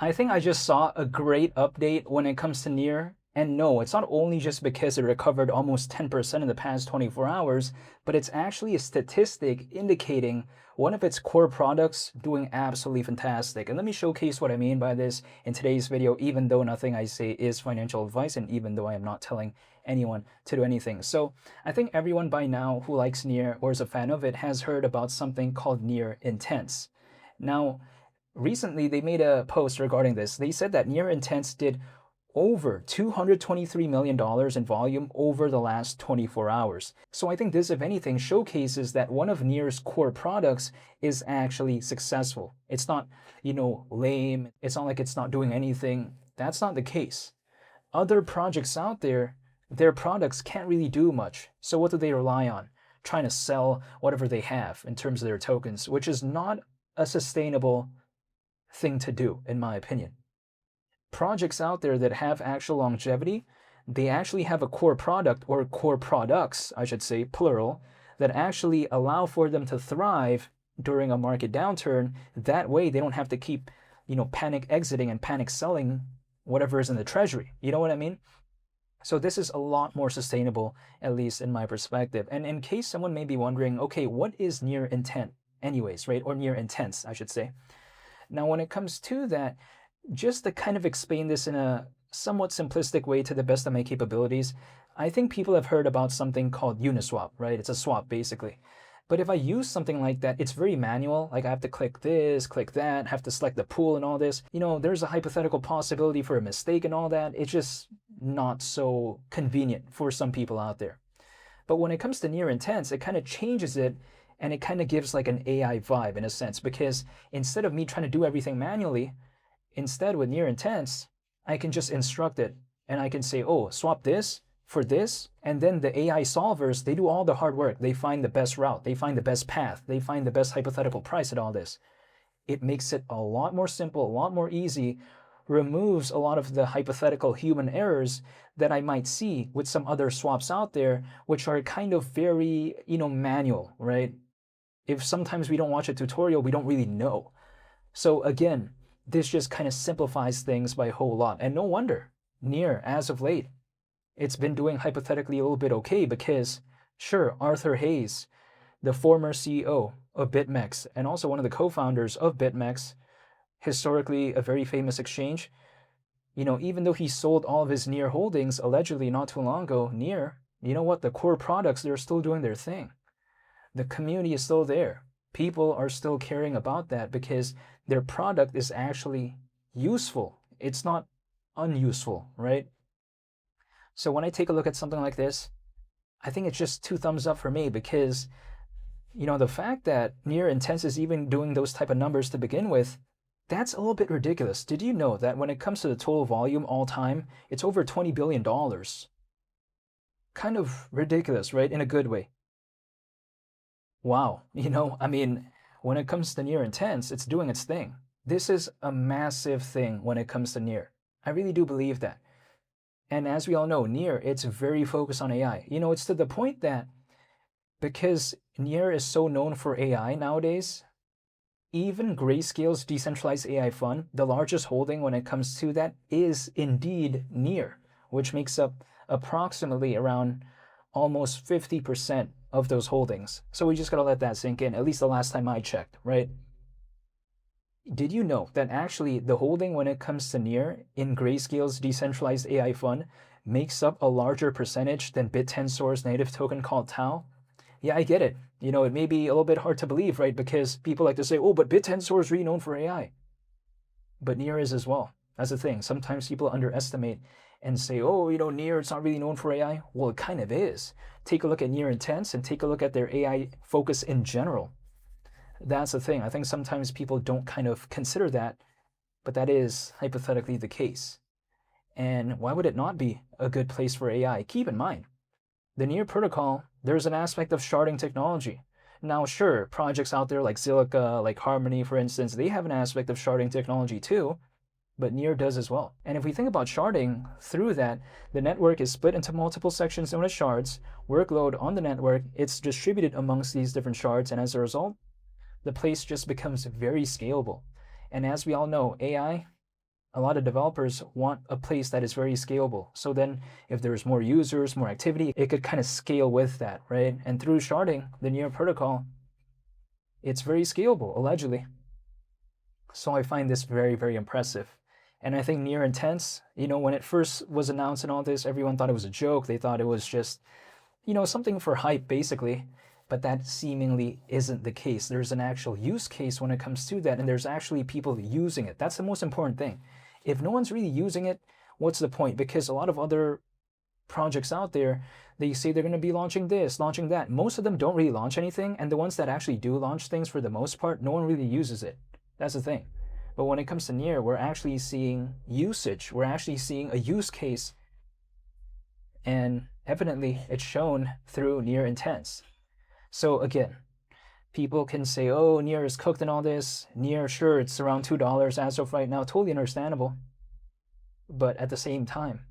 I think I just saw a great update when it comes to Near. And no, it's not only just because it recovered almost 10% in the past 24 hours, but it's actually a statistic indicating one of its core products doing absolutely fantastic. And let me showcase what I mean by this in today's video, even though nothing I say is financial advice, and even though I am not telling anyone to do anything. So I think everyone by now who likes Near or is a fan of it has heard about something called Near Intense. Now, recently they made a post regarding this. They said that Near Intense did over $223 million in volume over the last 24 hours. So I think this, if anything, showcases that one of Near's core products is actually successful. It's not, lame. It's not like it's not doing anything. That's not the case. Other projects out there, their products can't really do much. So what do they rely on? Trying to sell whatever they have in terms of their tokens, which is not a sustainable thing to do, in my opinion. Projects out there that have actual longevity, they actually have a core product, or core products, I should say, plural, that actually allow for them to thrive during a market downturn. That way they don't have to keep, panic exiting and panic selling whatever is in the treasury. You know what I mean? So this is a lot more sustainable, at least in my perspective. And in case someone may be wondering, okay, what is Near Intent anyways, right? Or Near Intense, I should say. Now, when it comes to that, just to kind of explain this in a somewhat simplistic way to the best of my capabilities, I think people have heard about something called Uniswap, right? It's a swap basically. But if I use something like that, it's very manual. Like I have to click this, click that, have to select the pool and all this. There's a hypothetical possibility for a mistake and all that. It's just not so convenient for some people out there. But when it comes to Near Intense, it kind of changes it, and it kind of gives like an AI vibe in a sense, because instead of me trying to do everything manually, instead with Near Intense, I can just instruct it and I can say, oh, swap this for this. And then the AI solvers, they do all the hard work. They find the best route. They find the best path. They find the best hypothetical price at all this. It makes it a lot more simple, a lot more easy, removes a lot of the hypothetical human errors that I might see with some other swaps out there, which are kind of very, manual, right? If sometimes we don't watch a tutorial, we don't really know. So again, this just kind of simplifies things by a whole lot. And no wonder, Near, as of late, it's been doing hypothetically a little bit okay because, sure, Arthur Hayes, the former CEO of BitMEX and also one of the co-founders of BitMEX, historically a very famous exchange, even though he sold all of his Near holdings allegedly not too long ago, Near, you know what, the core products, they're still doing their thing. The community is still there. People are still caring about that because their product is actually useful. It's not unuseful, right? So when I take a look at something like this, I think it's just 2 thumbs up for me because, the fact that Near Intense is even doing those type of numbers to begin with, that's a little bit ridiculous. Did you know that when it comes to the total volume all time, it's over $20 billion? Kind of ridiculous, right? In a good way. Wow, when it comes to Near Intense, it's doing its thing. This is a massive thing when it comes to Near. I really do believe that. And as we all know, Near, it's very focused on AI. It's to the point that because Near is so known for AI nowadays, even Grayscale's decentralized AI fund, the largest holding when it comes to that is indeed Near, which makes up approximately around almost 50% of those holdings. So we just gotta let that sink in, at least the last time I checked, right? Did you know that actually the holding when it comes to Near in Grayscale's decentralized AI fund makes up a larger percentage than BitTensor's native token called Tau? Yeah, I get it. It may be a little bit hard to believe, right? Because people like to say, oh, but BitTensor is really known for AI. But Near is as well. That's the thing. Sometimes people underestimate and say, oh, Near, it's not really known for AI. Well, it kind of is. Take a look at Near Intense and take a look at their AI focus in general. That's the thing. I think sometimes people don't kind of consider that, but that is hypothetically the case. And why would it not be a good place for AI? Keep in mind, the Near protocol, there's an aspect of sharding technology. Now, sure, projects out there like Zilliqa, like Harmony, for instance, they have an aspect of sharding technology too, but Near does as well. And if we think about sharding, through that, the network is split into multiple sections known as shards. Workload on the network, it's distributed amongst these different shards, and as a result, the place just becomes very scalable. And as we all know, AI, a lot of developers want a place that is very scalable. So then if there's more users, more activity, it could kind of scale with that, right? And through sharding, the Near protocol, it's very scalable, allegedly. So I find this very, very impressive. And I think Near Intense, when it first was announced and all this, everyone thought it was a joke. They thought it was just, something for hype, basically. But that seemingly isn't the case. There's an actual use case when it comes to that, and there's actually people using it. That's the most important thing. If no one's really using it, what's the point? Because a lot of other projects out there, they say they're going to be launching this, launching that. Most of them don't really launch anything, and the ones that actually do launch things, for the most part, no one really uses it. That's the thing. But when it comes to Near, we're actually seeing usage. We're actually seeing a use case, and evidently it's shown through Near Intense. So again, people can say, oh, Near is cooked and all this. Near, sure, it's around $2 as of right now. Totally understandable. But at the same time,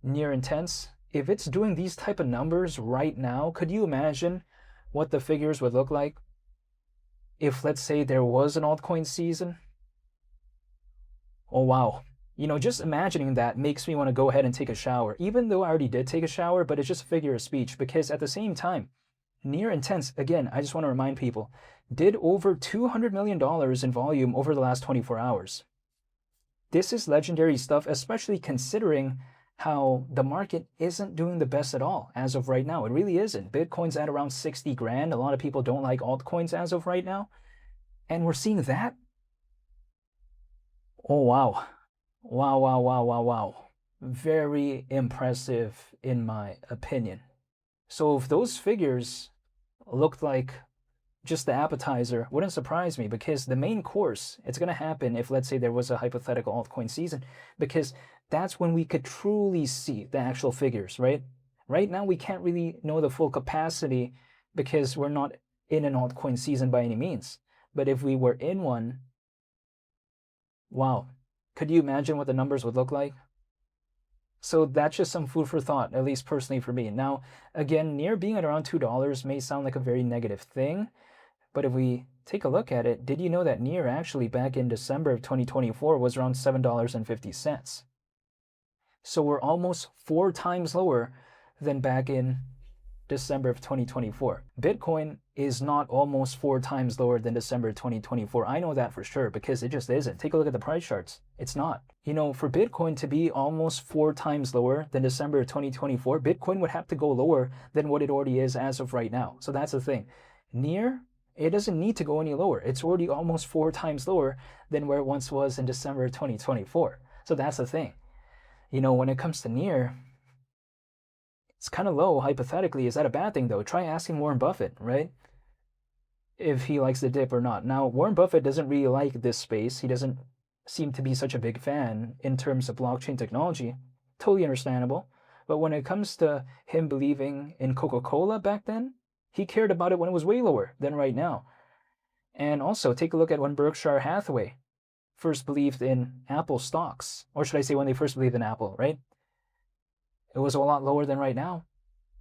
Near Intense, if it's doing these type of numbers right now, could you imagine what the figures would look like if, let's say, there was an altcoin season? Oh, wow. Just imagining that makes me want to go ahead and take a shower, even though I already did take a shower, but it's just a figure of speech, because at the same time, Near Intense, again, I just want to remind people, did over $200 million in volume over the last 24 hours. This is legendary stuff, especially considering how the market isn't doing the best at all as of right now. It really isn't. Bitcoin's at around 60 grand. A lot of people don't like altcoins as of right now. And we're seeing that. Oh, wow. Wow, wow, wow, wow, wow. Very impressive in my opinion. So if those figures looked like just the appetizer, wouldn't surprise me, because the main course, it's going to happen if, let's say, there was a hypothetical altcoin season, because that's when we could truly see the actual figures, right? Right now, we can't really know the full capacity because we're not in an altcoin season by any means. But if we were in one, wow, could you imagine what the numbers would look like? So that's just some food for thought, at least personally for me. Now, again, Near being at around $2 may sound like a very negative thing, but if we take a look at it, did you know that Near actually back in December of 2024 was around $7.50? So we're almost 4 times lower than back in December of 2024. Bitcoin is not almost 4 times lower than December 2024. I know that for sure, because it just isn't. Take a look at the price charts. It's not. For Bitcoin to be almost 4 times lower than December 2024, Bitcoin would have to go lower than what it already is as of right now. So that's the thing. Near, it doesn't need to go any lower. It's already almost 4 times lower than where it once was in December 2024. So that's the thing. When it comes to Near, it's kind of low, hypothetically. Is that a bad thing, though? Try asking Warren Buffett, right? If he likes the dip or not. Now, Warren Buffett doesn't really like this space. He doesn't seem to be such a big fan in terms of blockchain technology. Totally understandable. But when it comes to him believing in Coca-Cola back then, he cared about it when it was way lower than right now. And also, take a look at when Berkshire Hathaway first believed in Apple stocks. Or should I say when they first believed in Apple, right? It was a lot lower than right now.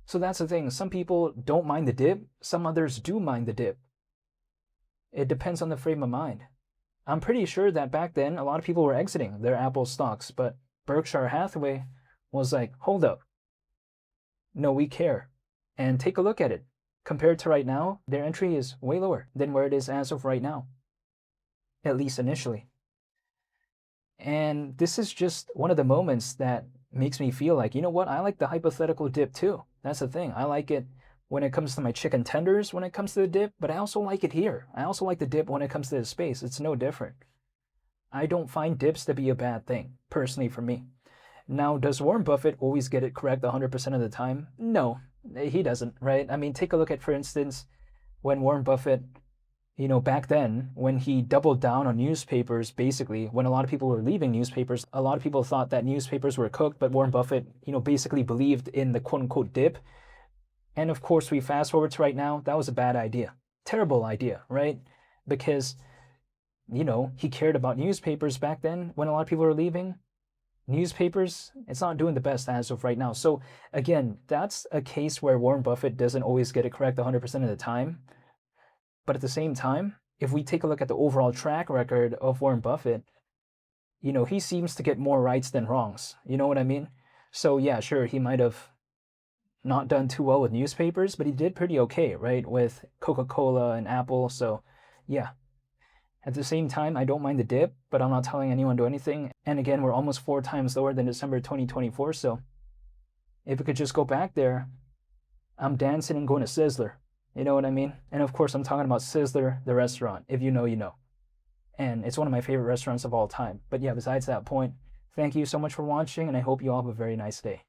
So that's the thing. Some people don't mind the dip. Some others do mind the dip. It depends on the frame of mind. I'm pretty sure that back then, a lot of people were exiting their Apple stocks, but Berkshire Hathaway was like, hold up. No, we care. And take a look at it. Compared to right now, their entry is way lower than where it is as of right now. At least initially. And this is just one of the moments that makes me feel like, you know what, I like the hypothetical dip too. That's the thing. I like it when it comes to my chicken tenders, when it comes to the dip, but I also like it here. I also like the dip when it comes to the space. It's no different. I don't find dips to be a bad thing, personally for me. Now, does Warren Buffett always get it correct 100% of the time? No, he doesn't, right? I mean, take a look at, for instance, when Warren Buffett, back then, when he doubled down on newspapers, basically, when a lot of people were leaving newspapers, a lot of people thought that newspapers were cooked, but Warren Buffett, basically believed in the quote-unquote dip. And of course, we fast forward to right now, that was a bad idea. Terrible idea, right? Because, he cared about newspapers back then when a lot of people were leaving. Newspapers, it's not doing the best as of right now. So again, that's a case where Warren Buffett doesn't always get it correct 100% of the time. But at the same time, if we take a look at the overall track record of Warren Buffett, he seems to get more rights than wrongs. You know what I mean? So yeah, sure, he might have not done too well with newspapers, but he did pretty okay, right? With Coca-Cola and Apple. So yeah. At the same time, I don't mind the dip, but I'm not telling anyone to do anything. And again, we're almost 4 times lower than December 2024. So if it could just go back there, I'm dancing and going to Sizzler. You know what I mean? And of course, I'm talking about Sizzler, the restaurant. If you know, you know. And it's one of my favorite restaurants of all time. But yeah, besides that point, thank you so much for watching, and I hope you all have a very nice day.